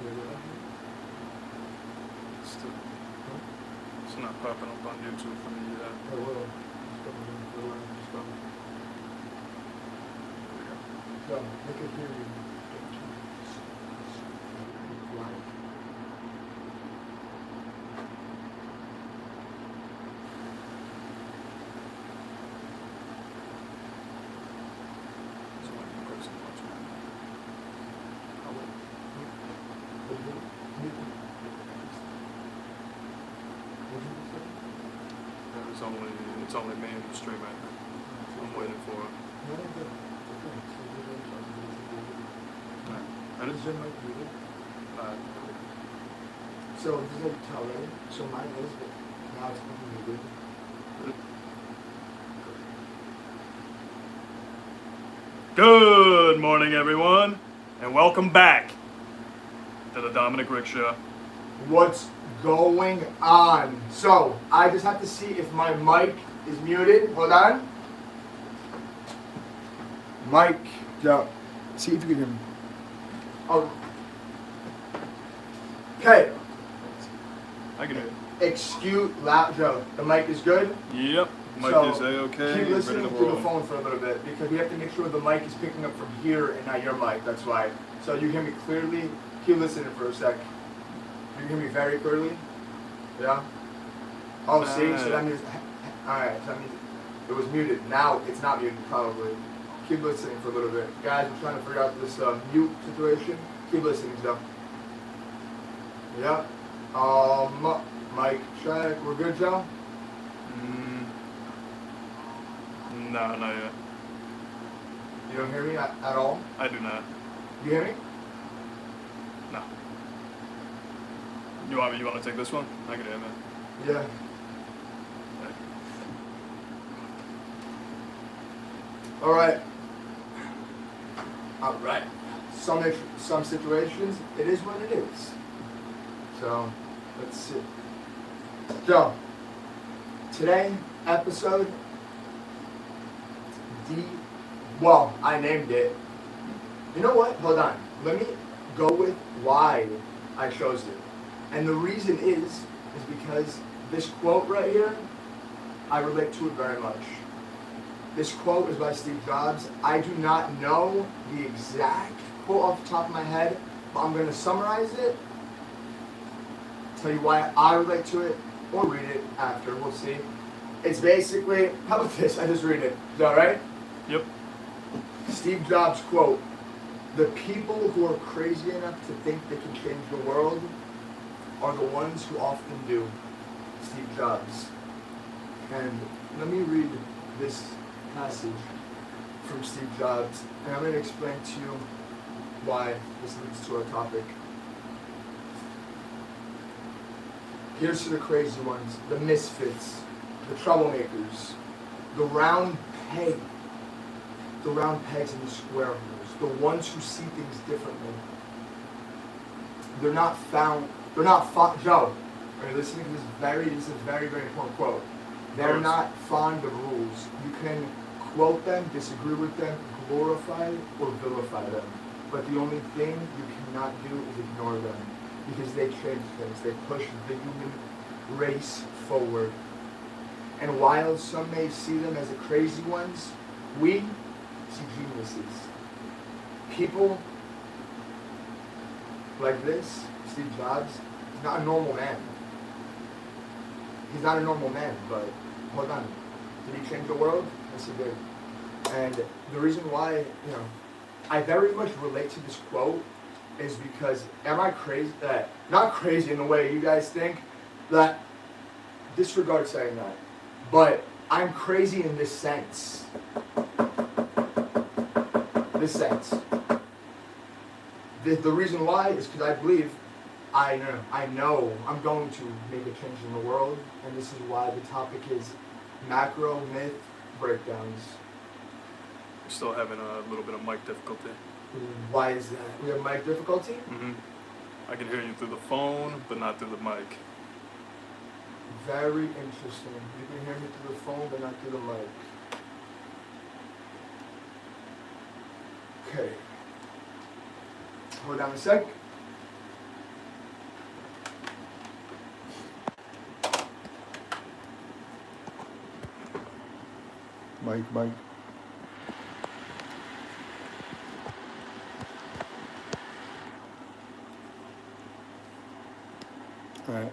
It's not popping up on YouTube for me yet. It will. It's coming in. It's coming. So, they can hear you. It's only me in the stream right now. I'm waiting for it. So this is like tell, right? So mine is, but now it's completely good. Good morning, everyone, and welcome back to the Domenicricc Show. What's going on? So I just have to see if my mic is muted. Hold on. Mic, Joe. See if you can hear me. Oh. Okay. I can hear you. Excuse loud, Joe. The mic is good. Yep. Mic So, is A-okay. Keep listening ready to through roll. the phone for a little bit because we have to make sure the mic is picking up from here and not your mic. That's why. So you hear me clearly. Keep listening for a sec. You hear me very clearly. Yeah. Oh, see. So that means. All right. So that means it was muted. Now it's not muted. Probably. Keep listening for a little bit, guys. We're trying to figure out this mute situation. Keep listening, Joe. Yeah. Mic check. We're good, Joe. No, not yet. You don't hear me at all? I do not. You hear me? No. You want to take this one? I can hear that. Yeah. All right. All right. Some situations, it is what it is. So, let's see. So, today episode I named it. You know what? Hold on. Let me go with why I chose it. And the reason is because this quote right here, I relate to it very much. This quote is by Steve Jobs. I do not know the exact quote off the top of my head, but I'm going to summarize it, tell you why I relate to it, or read it after. We'll see. It's basically, how about this? I just read it. Is that right? Yep. Steve Jobs quote, "The people who are crazy enough to think they can change the world are the ones who often do." Steve Jobs. And let me read this passage from Steve Jobs, and I'm going to explain to you why this leads to our topic. Here's to the crazy ones, the misfits, the troublemakers, the round pegs in the square holes, the ones who see things differently. Joe, are you listening to this very important quote? They're not fond of rules. You can quote them, disagree with them, glorify or vilify them. But the only thing you cannot do is ignore them, because they change things. They push the human race forward. And while some may see them as the crazy ones, we see geniuses. People like this, Steve Jobs, is not a normal man. He's not a normal man, but hold on. Did he change the world? Yes, he did. And the reason why, I very much relate to this quote is because, am I crazy? Not crazy in the way you guys think, that, disregard saying that, but I'm crazy in this sense. The reason why is because I believe, I know I'm going to make a change in the world, and this is why the topic is macro myth breakdowns. We're still having a little bit of mic difficulty. Why is that? We have mic difficulty? Mm-hmm. I can hear you through the phone, but not through the mic. Very interesting. You can hear me through the phone, but not through the mic. Okay. Hold on a sec. Mike. All right.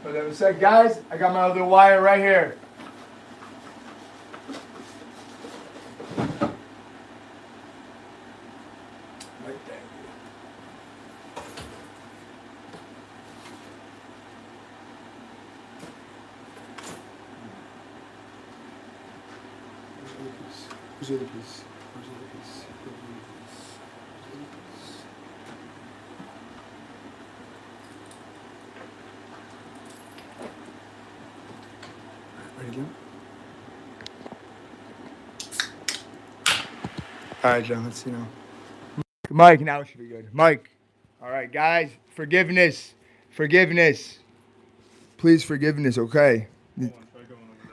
Hold on a sec, guys. I got my other wire right here. Right there. Where's the other piece? Ready again? All right, John. Let's see now. Mike, now it should be good. Mike. All right, guys. Forgiveness. Please, forgiveness. Okay.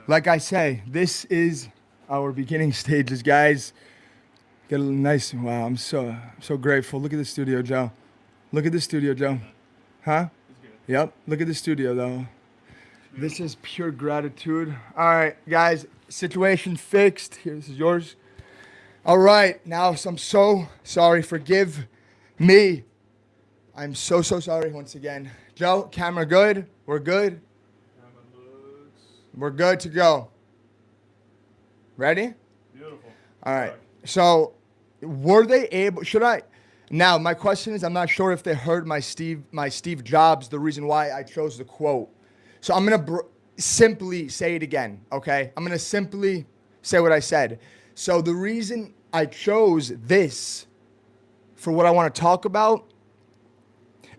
Like I say, this is our beginning stages, guys. Get a nice. Wow, I'm so grateful. Look at the studio, Joe. Huh? Yep. Look at the studio, though. This is pure gratitude. All right, guys. Situation fixed. Here, this is yours. All right. Now, I'm so sorry. Forgive me. I'm so sorry once again. Joe, camera good? We're good? We're good to go. Ready? Beautiful. All right. So, were they able? Should I? Now, my question is, I'm not sure if they heard my Steve Jobs, the reason why I chose the quote. So I'm gonna simply say it again. Okay? I'm gonna simply say what I said. So the reason I chose this for what I want to talk about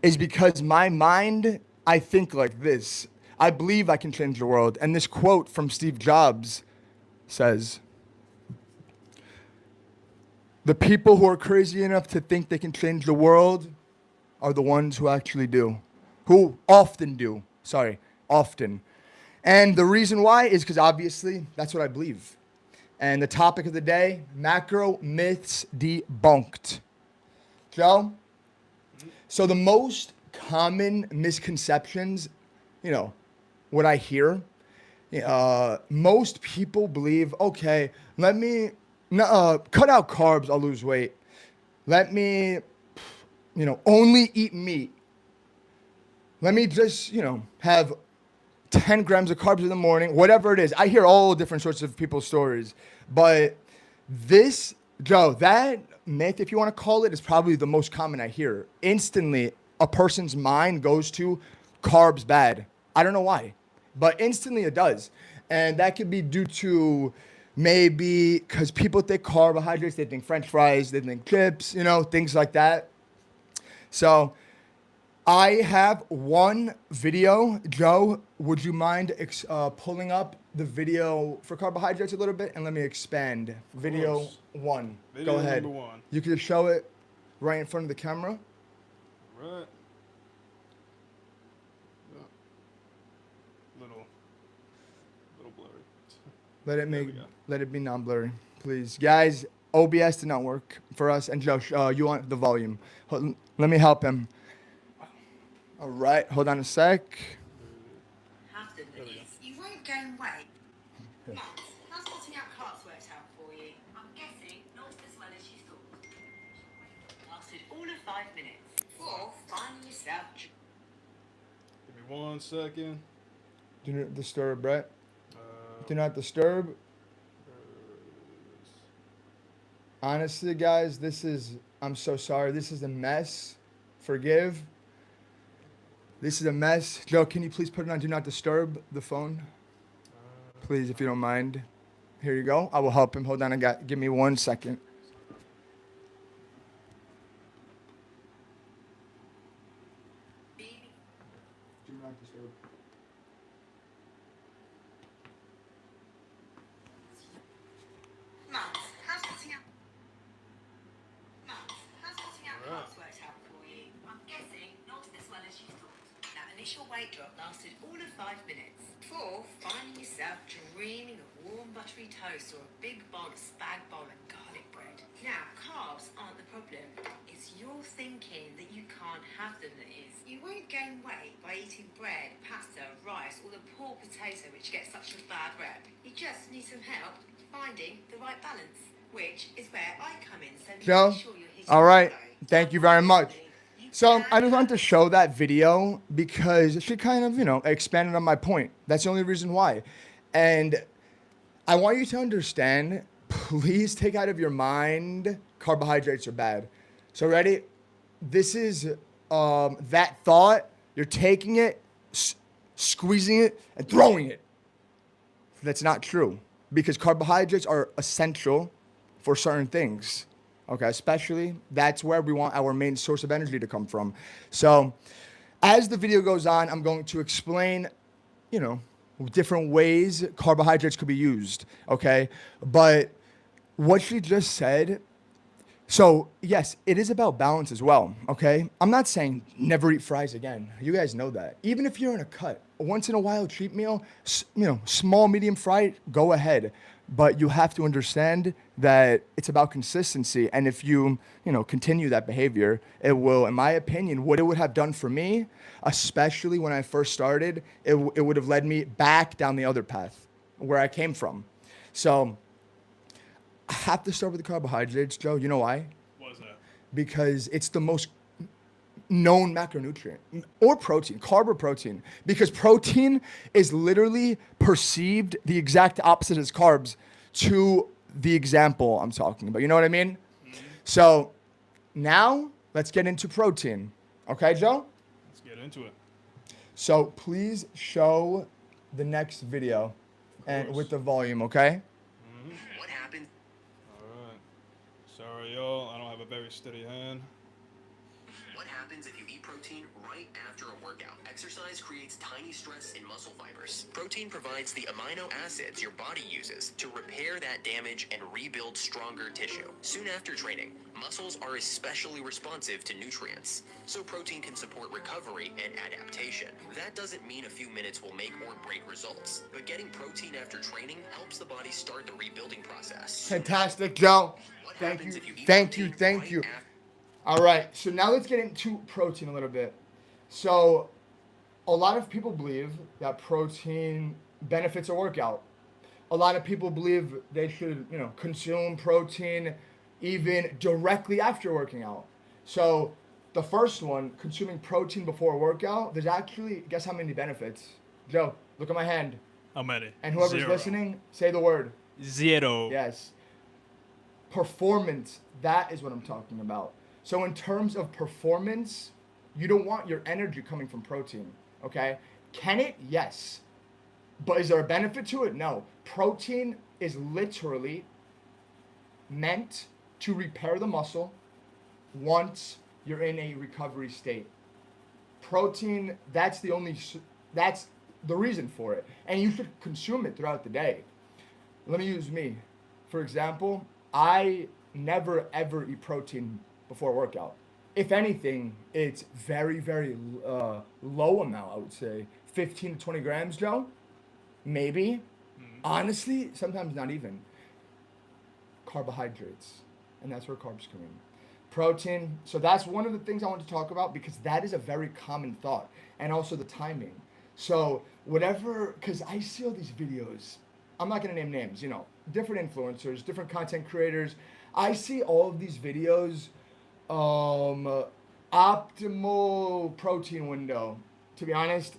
is because my mind, I think like this. I believe I can change the world. And this quote from Steve Jobs says, the people who are crazy enough to think they can change the world are the ones who actually do. Who often do. Often. And the reason why is because obviously that's what I believe. And the topic of the day, macro myths debunked. Joe? So the most common misconceptions, what I hear, most people believe, okay, let me cut out carbs, I'll lose weight. Let me, only eat meat. Let me just, have 10 grams of carbs in the morning, whatever it is. I hear all different sorts of people's stories. But this, Joe, that myth, if you want to call it, is probably the most common I hear. Instantly, a person's mind goes to carbs bad. I don't know why, but instantly it does. And that could be due to maybe because people think carbohydrates, they think French fries, they think chips, things like that. So I have one video. Joe, would you mind pulling up the video for carbohydrates a little bit and let me expand? Video 1. Go ahead. Number 1. You can show it right in front of the camera. Right. Yeah. Little blurry. Let it be non-blurry, please. Guys, OBS did not work for us. And Joe, you want the volume. Let me help him. All right, hold on a sec. After this, you won't gain weight. Matt, how's cutting out carbs worked out for you? I'm guessing not as well as you thought. Lasted all of 5 minutes. Or finding yourself. Give me 1 second. Do not disturb, Brett. Do not disturb. Honestly, guys, I'm so sorry. This is a mess. Forgive. This is a mess. Joe, can you please put it on Do Not Disturb, the phone? Please, if you don't mind. Here you go. I will help him. Hold on. Give me 1 second. Do Not Disturb. Matt, how's cutting out carbs worked out for you? I'm guessing not as weight drop lasted all of 5 minutes. Before finding yourself dreaming of warm buttery toast or a big bowl of spag bol and garlic bread. Now, carbs aren't the problem. It's your thinking that you can't have them that is. You won't gain weight by eating bread, pasta, rice, or the poor potato which gets such a bad rep. You just need some help finding the right balance, which is where I come in. So Joe? make sure you're hitting All right. the flow. Thank you very much. So I just wanted to show that video because she kind of, expanded on my point. That's the only reason why. And I want you to understand, please take out of your mind carbohydrates are bad. So ready? This is that thought. You're taking it, squeezing it, and throwing it. That's not true because carbohydrates are essential for certain things. Okay, especially that's where we want our main source of energy to come from. So as the video goes on, I'm going to explain, different ways carbohydrates could be used. Okay, but what she just said, so yes, it is about balance as well. Okay, I'm not saying never eat fries again. You guys know that. Even if you're in a cut, once in a while cheat meal, small, medium fried, go ahead. But you have to understand that it's about consistency. And if you, continue that behavior, it will, in my opinion, what it would have done for me, especially when I first started, it would have led me back down the other path where I came from. So I have to start with the carbohydrates, Joe. You know why? What is that? Because it's the most known macronutrient or protein, carb or protein, because protein is literally perceived the exact opposite as carbs to the example I'm talking about. You know what I mean? Mm-hmm. So now let's get into protein. Okay, Joe? Let's get into it. So please show the next video and with the volume, okay? Mm-hmm. What happened? All right. Sorry, y'all. I don't have a very steady hand. What happens if you eat protein right after a workout? Exercise creates tiny stress in muscle fibers. Protein provides the amino acids your body uses to repair that damage and rebuild stronger tissue. Soon after training, muscles are especially responsive to nutrients, so protein can support recovery and adaptation. That doesn't mean a few minutes will make or break results, but getting protein after training helps the body start the rebuilding process. Fantastic, Joe. Thank you. All right, so now let's get into protein a little bit. So a lot of people believe that protein benefits a workout. A lot of people believe they should, consume protein even directly after working out. So the first one, consuming protein before a workout, there's actually, guess how many benefits? Joe, look at my hand. How many? And whoever's 0. listening, say the word. 0. Yes. Performance, that is what I'm talking about. So in terms of performance, you don't want your energy coming from protein, okay? Can it? Yes. But is there a benefit to it? No. Protein is literally meant to repair the muscle once you're in a recovery state. Protein, that's the reason for it. And you should consume it throughout the day. Let me use me. For example, I never ever eat protein before a workout. If anything, it's very, very low amount, I would say. 15 to 20 grams, Joe? Maybe. Mm-hmm. Honestly, sometimes not even. Carbohydrates. And that's where carbs come in. Protein. So that's one of the things I want to talk about because that is a very common thought. And also the timing. So whatever, because I see all these videos. I'm not going to name names, different influencers, different content creators. I see all of these videos, optimal protein window. To be honest,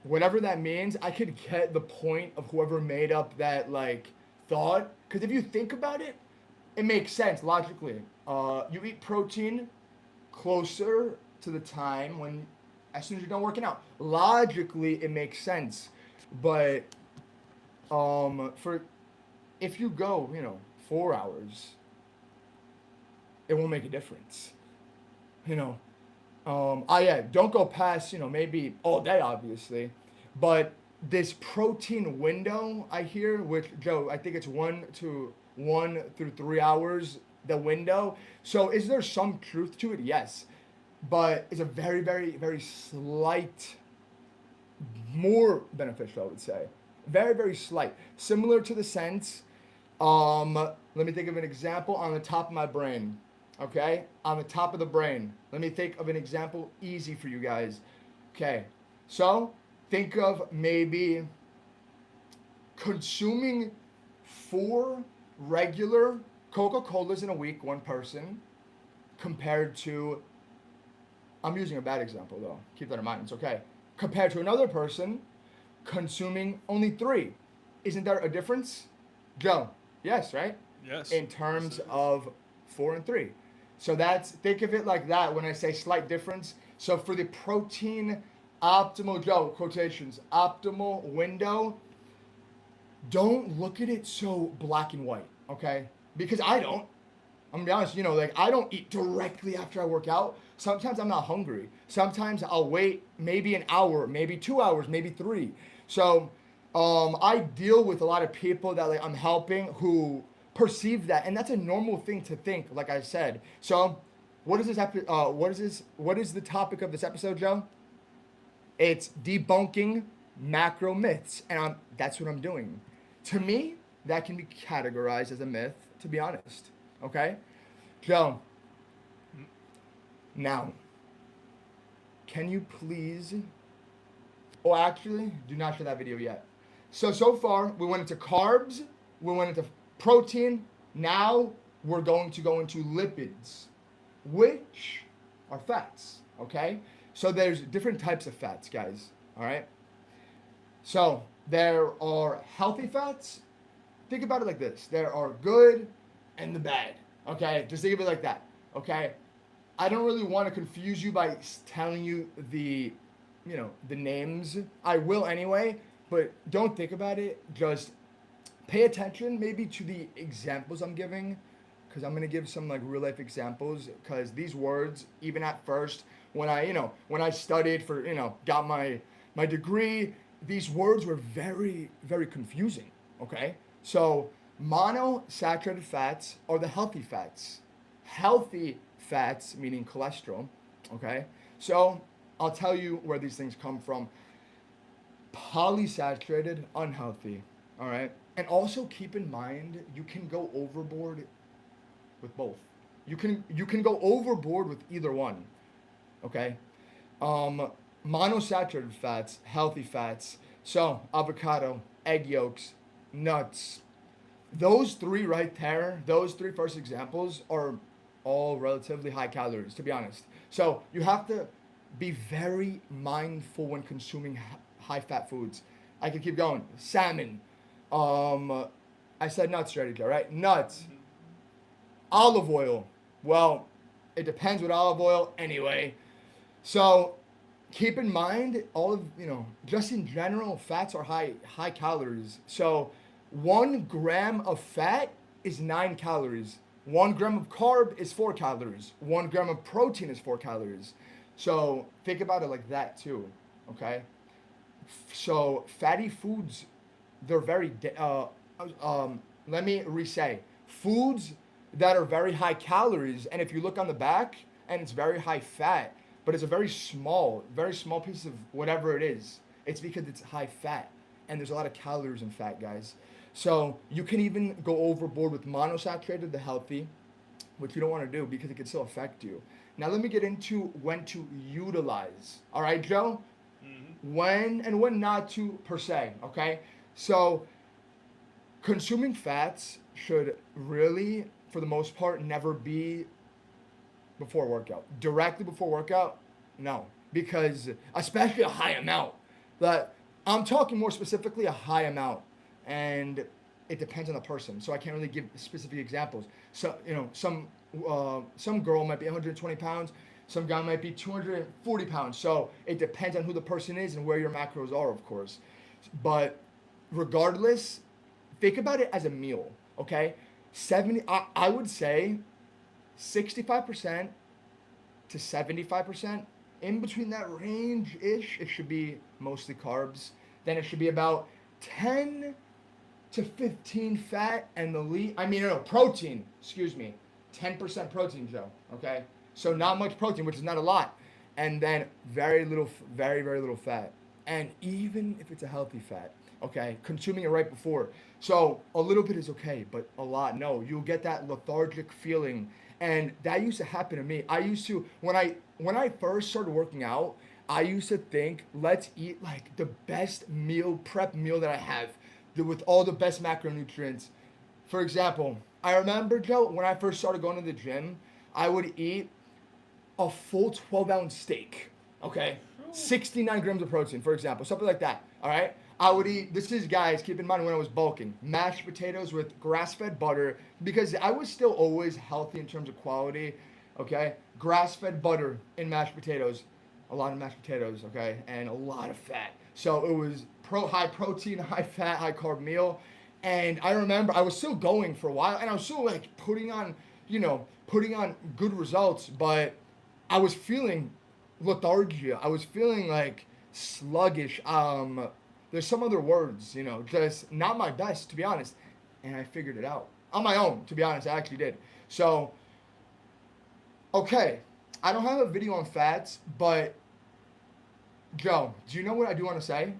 whatever that means, I could get the point of whoever made up that thought. Because if you think about it, it makes sense logically. You eat protein closer to the time when, as soon as you're done working out. Logically, it makes sense. But if you go, 4 hours, it won't make a difference. Don't go past, maybe all day, obviously. But this protein window I hear, which, Joe, I think it's 1 through 3 hours, the window. So is there some truth to it? Yes. but it's a very, very, very slight, more beneficial, I would say. Very, very slight. Similar to the sense, let me think of an example on the top of my brain. Okay? On the top of the brain. Let me think of an example easy for you guys. Okay. So, think of maybe consuming 4 regular Coca-Colas in a week, one person, compared to, I'm using a bad example though, keep that in mind, it's okay. Compared to another person consuming only 3. Isn't there a difference? Joe, yes, right? Yes. In terms Yes, it is. of 4 and 3. So think of it like that when I say slight difference. So for the protein optimal, Joe, quotations, optimal window, don't look at it so black and white, okay? Because I don't. I'm gonna be honest, like I don't eat directly after I work out. Sometimes I'm not hungry. Sometimes I'll wait maybe an hour, maybe 2 hours, maybe 3. So I deal with a lot of people that like I'm helping who perceive that, and that's a normal thing to think, like I said. So what is this? What is the topic of this episode, Joe? It's debunking macro myths, and that's what I'm doing. To me, that can be categorized as a myth, to be honest. Okay? Joe, now, can you please... Oh, actually, do not show that video yet. So far, we went into carbs, we went into protein, now we're going to go into lipids, which are fats, okay? So there's different types of fats, guys, all right? So there are healthy fats. Think about it like this. There are good and the bad, okay? Just think of it like that, okay? I don't really want to confuse you by telling you the names. I will anyway, but don't think about it. Just pay attention maybe to the examples I'm giving, because I'm going to give some like real life examples, because these words, even at first, when I studied for, got my degree, these words were very, very confusing, okay? So monosaturated fats are the healthy fats. Healthy fats, meaning cholesterol, okay? So I'll tell you where these things come from. Polysaturated, unhealthy, all right? And also keep in mind, you can go overboard with both. You can go overboard with either one, okay? Monosaturated fats, healthy fats. So avocado, egg yolks, nuts. Those 3 right there, those 3 first examples are all relatively high calories, to be honest. So you have to be very mindful when consuming high fat foods. I can keep going. Salmon. I said nuts already, Joe, right? Nuts. Olive oil. Well, it depends with olive oil anyway. So keep in mind, all of, just in general, fats are high calories. So 1 gram of fat is 9 calories. 1 gram of carb is 4 calories. 1 gram of protein is 4 calories. So think about it like that too, okay? So fatty foods, they're very, let me re-say, foods that are very high calories, and if you look on the back, and it's very high fat, but it's a very small piece of whatever it is, it's because it's high fat, and there's a lot of calories in fat, guys. So you can even go overboard with monosaturated, the healthy, which you don't want to do because it can still affect you. Now let me get into when to utilize. All right, Joe? Mm-hmm. When and when not to, per se, okay? So consuming fats should really, for the most part, never be before workout. Directly before workout, no. Because, especially a high amount. But I'm talking more specifically a high amount. And it depends on the person. So I can't really give specific examples. So, some girl might be 120 pounds. Some guy might be 240 pounds. So it depends on who the person is and where your macros are, of course. But regardless, think about it as a meal, okay? I would say 65% to 75%, in between that range-ish, it should be mostly carbs. Then it should be about 10 to 15 fat and protein, 10% protein, Joe, okay? So not much protein, which is not a lot. And then very little, very, very little fat. And even if it's a healthy fat, okay, consuming it right before. So a little bit is okay, but a lot, no. You'll get that lethargic feeling. And that used to happen to me. I used to, when I first started working out, I used to think, let's eat like the best prep meal that I have with all the best macronutrients. For example, I remember, Joe, when I first started going to the gym, I would eat a full 12-ounce steak, okay? 69 grams of protein, for example, something like that, all right? I would eat, this is, guys, keep in mind when I was bulking, mashed potatoes with grass-fed butter, because I was still always healthy in terms of quality, okay? Grass-fed butter in mashed potatoes, a lot of mashed potatoes, okay? And a lot of fat. So it was high protein, high fat, high carb meal. And I remember I was still going for a while, and I was still like putting on good results, but I was feeling lethargia. I was feeling like sluggish. There's some other words, just not my best, to be honest. And I figured it out on my own, to be honest. I actually did. So, okay, I don't have a video on fats, but Joe, do you know what I do want to say?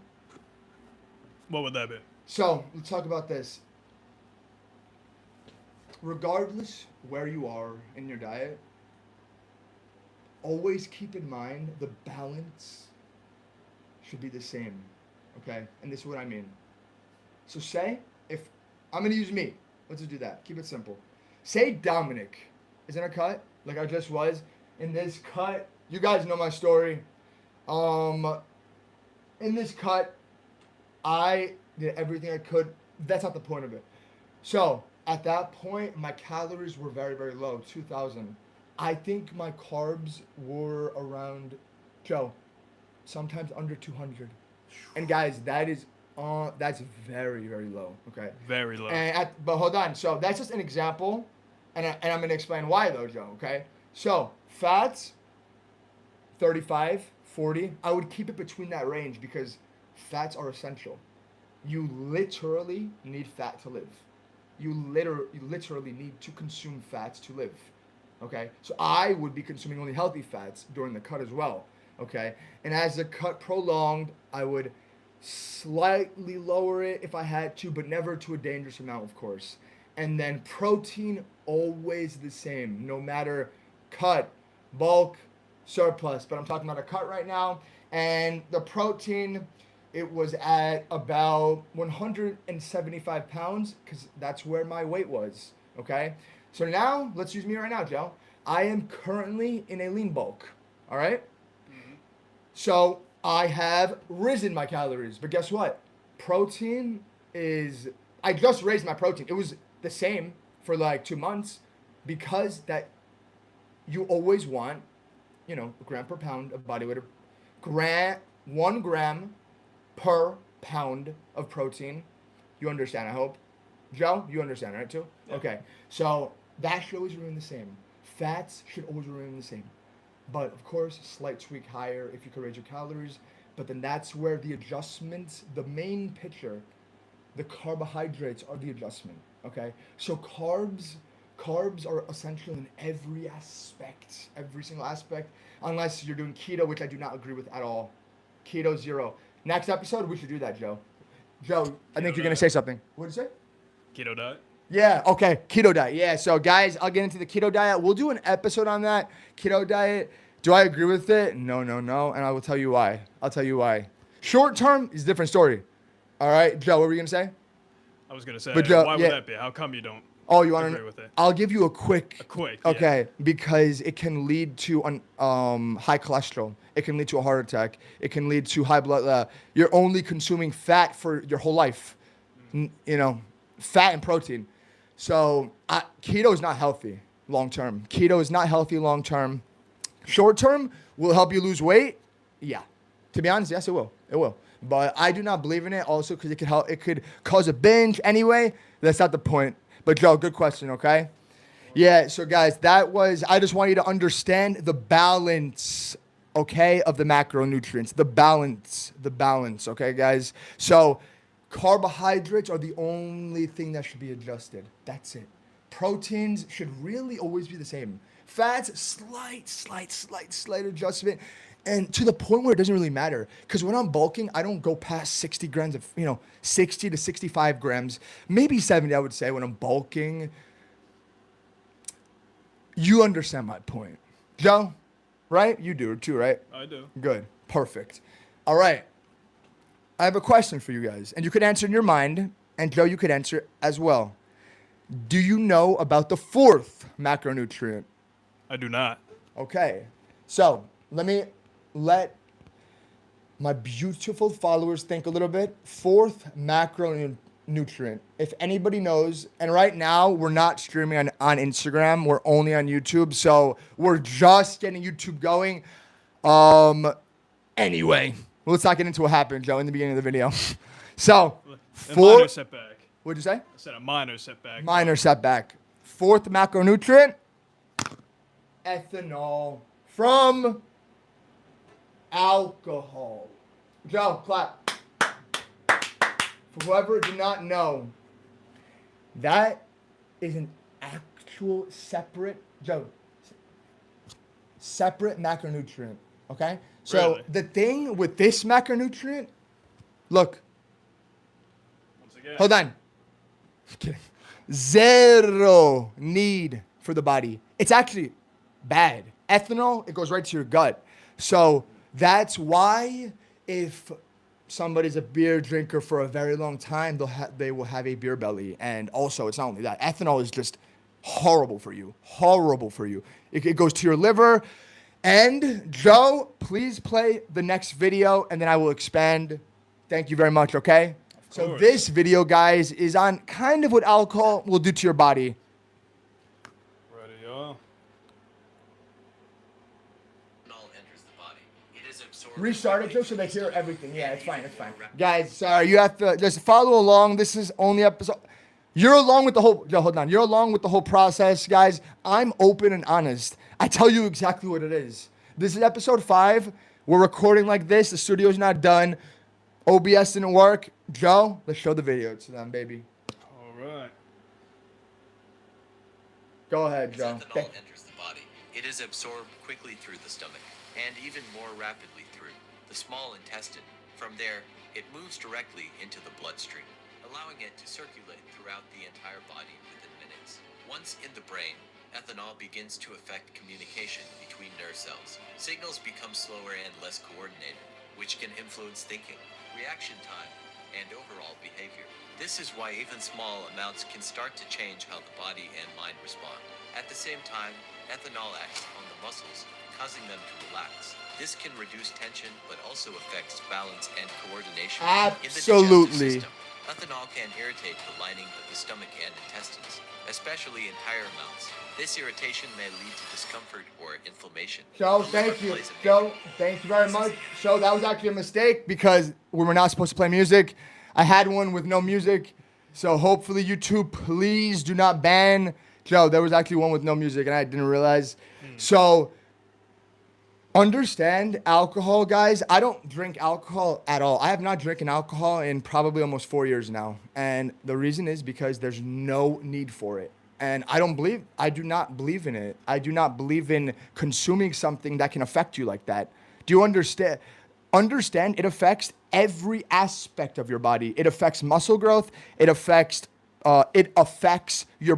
What would that be? So, let's talk about this. Regardless where you are in your diet, always keep in mind the balance should be the same, okay? And this is what I mean. So say, if I'm going to use me. Let's just do that. Keep it simple. Say Domenic is in a cut, like I just was. In this cut, you guys know my story. In this cut, I did everything I could. That's not the point of it. So, at that point, my calories were very, very low, 2,000. I think my carbs were around, Joe, sometimes under 200. And guys, that's very, very low, okay? Very low. But hold on. So, that's just an example, and I'm going to explain why, though, Joe, okay? So, fats, 35, 40. I would keep it between that range because fats are essential. You literally need fat to live. You literally need to consume fats to live. Okay? So I would be consuming only healthy fats during the cut as well. Okay? And as the cut prolonged, I would slightly lower it if I had to, but never to a dangerous amount, of course. And then protein, always the same, no matter cut, bulk, surplus. But I'm talking about a cut right now. And the protein, it was at about 175 pounds because that's where my weight was, okay? So now, let's use me right now, Joe. I am currently in a lean bulk, all right? Mm-hmm. So I have risen my calories, but guess what? I just raised my protein. It was the same for like 2 months because that you always want, a gram per pound of body weight, 1 gram per pound of protein. You understand, I hope. Joe, you understand, right, too? Yeah. Okay. So that should always remain the same. Fats should always remain the same. But, of course, slight tweak higher if you could raise your calories. But then that's where the adjustments, the main picture, the carbohydrates are the adjustment, okay? So carbs are essential in every single aspect, unless you're doing keto, which I do not agree with at all. Keto, 0. Next episode, we should do that, Joe. Joe, I think you're going to say something. What did you say? Keto diet? Yeah, okay. Keto diet. Yeah, so guys, I'll get into the keto diet. We'll do an episode on that. Keto diet. Do I agree with it? No. And I will tell you why. Short term is a different story. All right, Joe, what were you going to say? I was going to say, Joe, why would that be? How come you don't you want agree with it? I'll give you a quick. Okay, yeah. Because it can lead to high cholesterol. It can lead to a heart attack. It can lead to high blood. You're only consuming fat for your whole life. Fat and protein. So keto is not healthy long term. Short term will help you lose weight. Yeah. To be honest, yes, it will. It will. But I do not believe in it also because it could cause a binge. Anyway, that's not the point. But Joe, good question, okay? Yeah, so guys, I just want you to understand the balance, okay, of the macronutrients. The balance, okay, guys? So carbohydrates are the only thing that should be adjusted. That's it. Proteins should really always be the same. Fats, slight adjustment. And to the point where it doesn't really matter. Because when I'm bulking, I don't go past 60 grams of, 60 to 65 grams. Maybe 70, I would say, when I'm bulking. You understand my point. Joe, right? You do too, right? I do. Good. Perfect. All right. I have a question for you guys. And you could answer in your mind. And Joe, you could answer as well. Do you know about the fourth macronutrient? I do not. Okay. So let my beautiful followers think a little bit. Fourth macronutrient. If anybody knows, and right now we're not streaming on Instagram, we're only on YouTube. So we're just getting YouTube going. Anyway, let's not get into what happened, Joe, in the beginning of the video. So, A minor setback. What'd you say? I said a minor setback. Minor setback. Fourth macronutrient, ethanol from alcohol. Joe, clap. For whoever did not know, that is an actual separate macronutrient. Okay? So Really? the thing with this macronutrient, look. Once again. Hold on. Kidding. Zero need for the body. It's actually bad. Ethanol, it goes right to your gut. So that's why if somebody's a beer drinker for a very long time, they will have a beer belly. And also, it's not only that. Ethanol is just horrible for you. Horrible for you. It goes to your liver. And Joe, please play the next video, and then I will expand. Thank you very much, okay? So this video, guys, is on kind of what alcohol will do to your body. Ready, y'all. Ethanol enters the body. It is absorbed. Restart it, Joe, so they hear everything. Yeah, it's fine, it's fine. Guys, sorry, you have to just follow along. This is only episode. You're along with the whole, Joe, hold on. You're along with the whole process, guys. I'm open and honest. I tell you exactly what it is. This is episode 5. We're recording like this. The studio's not done. OBS didn't work. Joe, let's show the video to them, baby. All right. Go ahead, Joe. Ethanol enters the body. It is absorbed quickly through the stomach and even more rapidly through the small intestine. From there, it moves directly into the bloodstream, allowing it to circulate throughout the entire body within minutes. Once in the brain, ethanol begins to affect communication between nerve cells. Signals become slower and less coordinated, which can influence thinking, reaction time, and overall behavior. This is why even small amounts can start to change how the body and mind respond. At the same time, ethanol acts on the muscles, causing them to relax. This can reduce tension, but also affects balance and coordination. Absolutely. In the digestive system, ethanol can irritate the lining of the stomach and intestines, especially in higher amounts. This irritation may lead to discomfort or inflammation. Joe, thank you. Joe, thank you very much. Joe, that was actually a mistake because we were not supposed to play music. I had one with no music. So hopefully YouTube, please do not ban. Joe, there was actually one with no music and I didn't realize. So understand alcohol, guys. I don't drink alcohol at all. I have not drinking alcohol in probably almost 4 years now. And the reason is because there's no need for it. And I do not believe in it. I do not believe in consuming something that can affect you like that. Do you understand? Understand it affects every aspect of your body. It affects muscle growth. It affects the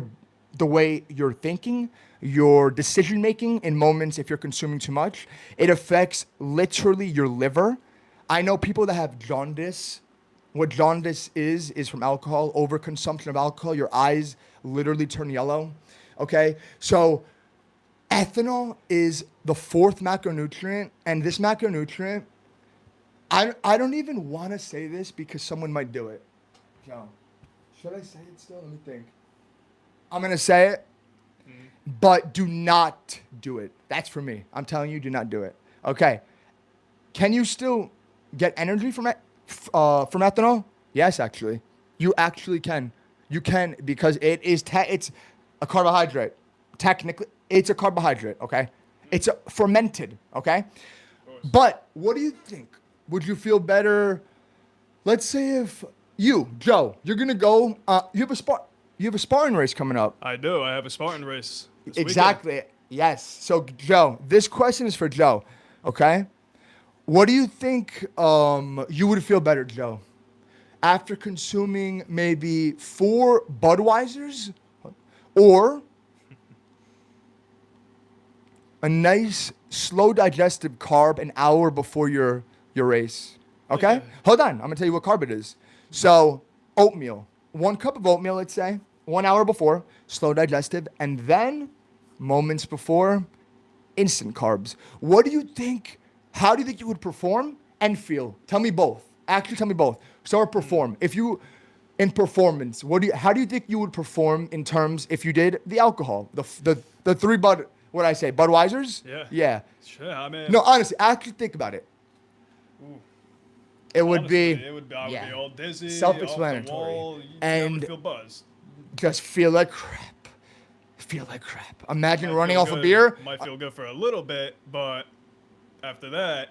way you're thinking, your decision making in moments if you're consuming too much. It affects literally your liver. I know people that have jaundice. What jaundice is from alcohol, overconsumption of alcohol. Your eyes literally turn yellow. Okay? So ethanol is the fourth macronutrient, and this macronutrient, I don't even want to say this because someone might do it. Joe, should I say it still? Let me think. I'm going to say it, but do not do it. That's for me. I'm telling you, do not do it. Okay. Can you still get energy from ethanol? Yes, actually. You actually can. You can because it's a carbohydrate. Technically, it's a carbohydrate, okay? It's fermented, okay? But what do you think? Would you feel better? Let's say if you, Joe, you're going to go, you have a sparring race coming up. I do. I have a Spartan race. Exactly. Yes. So, Joe, this question is for Joe. Okay. What do you think you would feel better, Joe, after consuming maybe 4 Budweisers or a nice slow digestive carb an hour before your race? Okay? Okay. Hold on. I'm going to tell you what carb it is. So, oatmeal. 1 cup of oatmeal, let's say, 1 hour before, slow digestive, and then moments before, instant carbs. What do you think? How do you think you would perform and feel? Tell me both. Actually, tell me both. Start perform. If you in performance, how do you think you would perform in terms if you did the alcohol, the 3 what did I say, Budweisers? Yeah. Yeah. Sure, I mean. No, honestly, actually think about it. Ooh. It would Honestly, be I would be all dizzy, self-explanatory, off the wall, you and would feel buzzed. just feel like crap. Feel like crap. Imagine Might running feel off a good- beer. Might feel good for a little bit, but after that,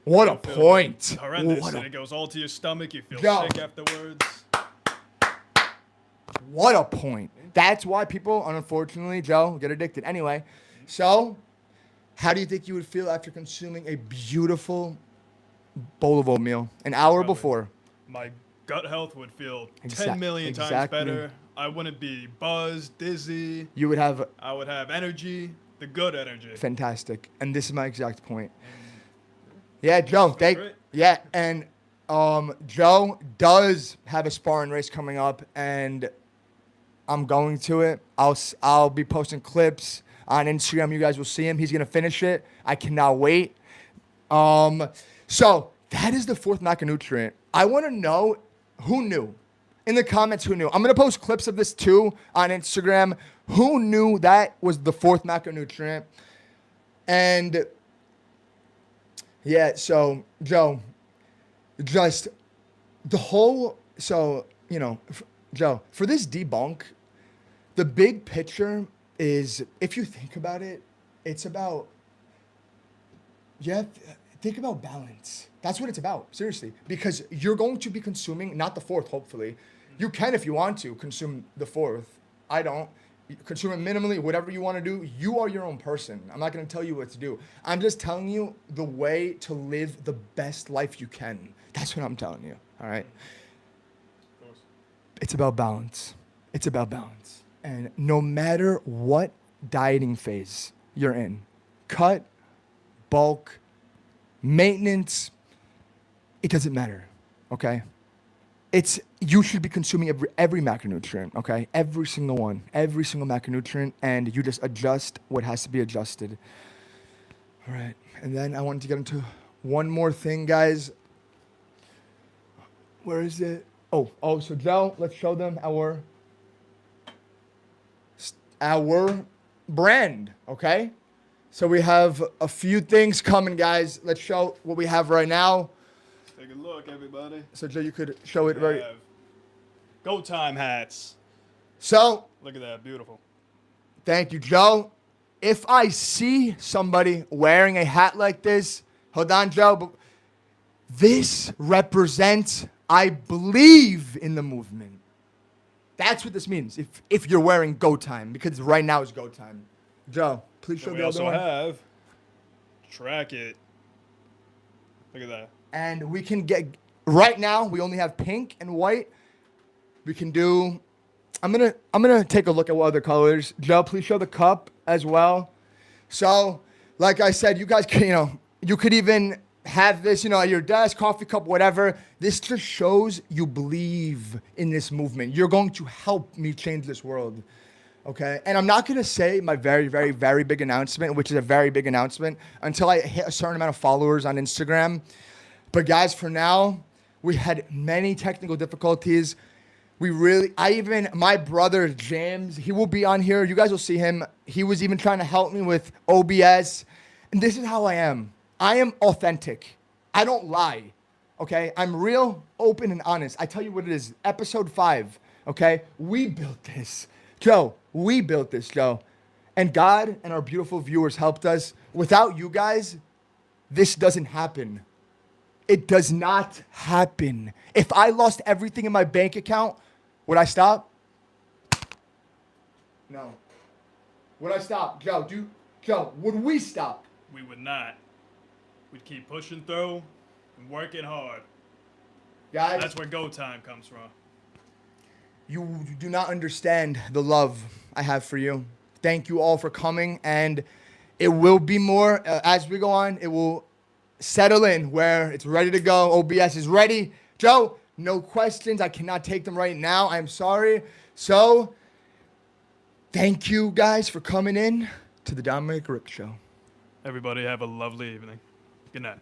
What a you'll feel point. horrendous, What and a it goes all to your stomach. You feel Yo. sick afterwards. What a point. That's why people, unfortunately, Joe, get addicted. Anyway, so how do you think you would feel after consuming a beautiful bowl of oatmeal an hour Probably. before? My gut health would feel 10 Exact- million times exactly. better. I wouldn't be buzzed, dizzy. You would have I would have energy, the good energy. fantastic. And this is my exact point. Yeah, Joe. great. Yeah, and Joe does have a sparring race coming up, and I'm going to it. I'll be posting clips on Instagram. You guys will see him. He's gonna finish it. I cannot wait. So that is the 4th macronutrient. I want to know who knew. In the comments, who knew? I'm gonna post clips of this too on Instagram. Who knew that was the 4th macronutrient? And yeah, so Joe, just the whole, so, you know, Joe, for this debunk, the big picture is, if you think about it, it's about, think about balance. That's what it's about, seriously. Because you're going to be consuming, not the 4th, hopefully. You can, if you want to, consume the 4th. I don't. You consume it minimally, whatever you want to do. You are your own person. I'm not going to tell you what to do. I'm just telling you the way to live the best life you can. That's what I'm telling you, all right? Of course. It's about balance. It's about balance. And no matter what dieting phase you're in, cut, bulk, maintenance, it doesn't matter, okay? You should be consuming every macronutrient, okay? Every single one, every single macronutrient, and you just adjust what has to be adjusted. All right, and then I wanted to get into one more thing, guys. Where is it? Oh, so Joe, let's show them our brand, okay? So we have a few things coming, guys. Let's show what we have right now. Take a look, everybody. So Joe, you could show it We right. have Go Time hats. So Look at that, beautiful. thank you, Joe. If I see somebody wearing a hat like this, hold on, Joe, but this represents, I believe in the movement. That's what this means. If you're wearing Go Time, because right now is Go Time. Joe, please show And we the other also one. have Track It. Look at that. And we can get, right now we only have pink and white. We can do, I'm gonna take a look at what other colors. Joe, please show the cup as well. So, like I said, you guys can, you could even have this, at your desk, coffee cup, whatever. This just shows you believe in this movement. You're going to help me change this world. Okay? And I'm not going to say my very, very, very big announcement, which is a very big announcement, until I hit a certain amount of followers on Instagram. But guys, for now, we had many technical difficulties. My brother, James, he will be on here. You guys will see him. He was even trying to help me with OBS. And this is how I am. I am authentic. I don't lie. Okay? I'm real, open, and honest. I tell you what it is. Episode 5. Okay? We built this. Joe, we built this, Joe. And God and our beautiful viewers helped us. Without you guys, this doesn't happen. It does not happen. If I lost everything in my bank account, would I stop? No. Would I stop? Joe, would we stop? We would not. We'd keep pushing through and working hard. Guys, That's where go time comes from. you do not understand the love I have for you. Thank you all for coming, and it will be more as we go on. It will settle in where it's ready to go. OBS is ready. Joe, no questions. I cannot take them right now. I'm sorry. So, thank you guys for coming in to the Domenicricc Show. Everybody have a lovely evening. Good night.